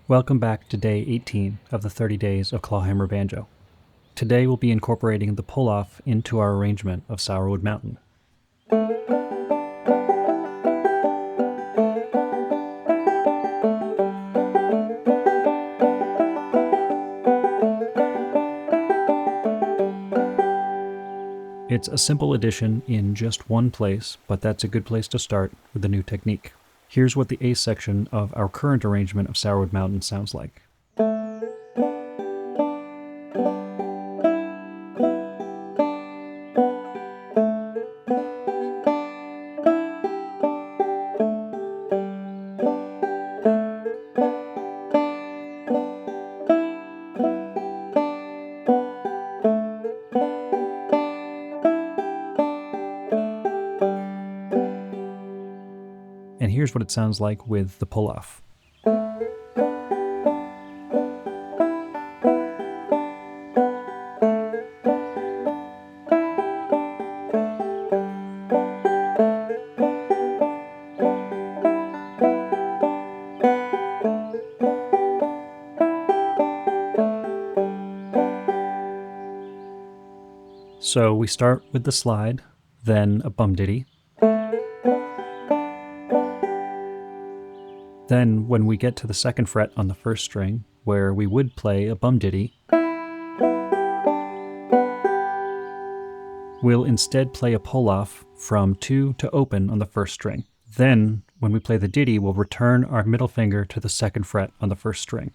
Welcome back to day 18 of the 30 days of Clawhammer Banjo. Today we'll be incorporating the pull-off into our arrangement of Sourwood Mountain. It's a simple addition in just one place, but that's a good place to start with the new technique. Here's what the A section of our current arrangement of Sourwood Mountain sounds like. And here's what it sounds like with the pull-off. So we start with the slide, then a bum ditty. Then when we get to the second fret on the first string, where we would play a bum ditty, we'll instead play a pull-off from 2 to open on the first string. Then, when we play the ditty, we'll return our middle finger to the second fret on the first string.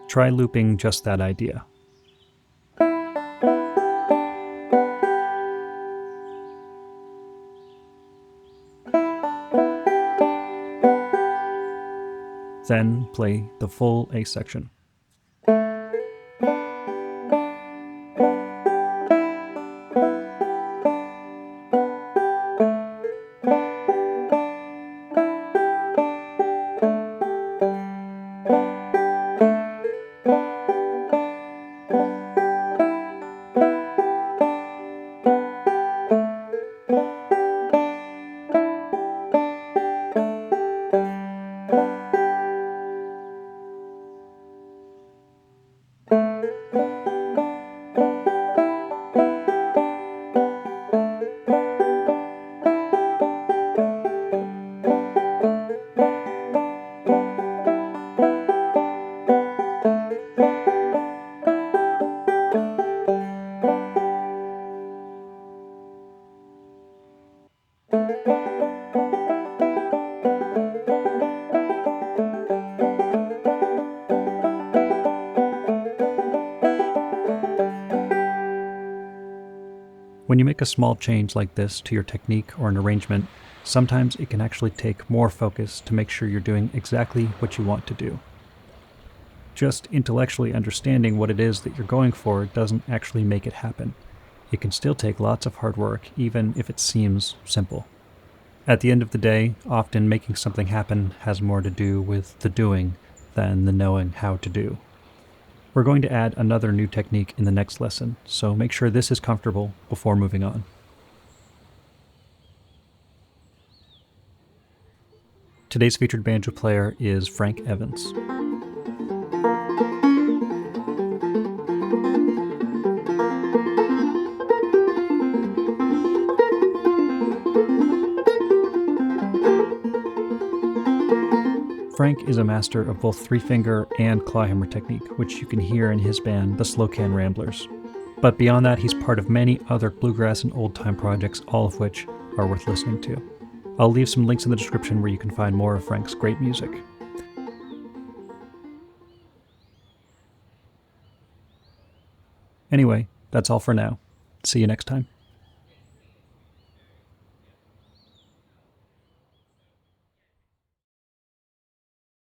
Try looping just that idea. Then play the full A section. When you make a small change like this to your technique or an arrangement, sometimes it can actually take more focus to make sure you're doing exactly what you want to do. Just intellectually understanding what it is that you're going for doesn't actually make it happen. It can still take lots of hard work, even if it seems simple. At the end of the day, often making something happen has more to do with the doing than the knowing how to do. We're going to add another new technique in the next lesson, so make sure this is comfortable before moving on. Today's featured banjo player is Frank Evans. Frank is a master of both three-finger and clawhammer technique, which you can hear in his band, the Slow Can Ramblers. But beyond that, he's part of many other bluegrass and old-time projects, all of which are worth listening to. I'll leave some links in the description where you can find more of Frank's great music. Anyway, that's all for now. See you next time.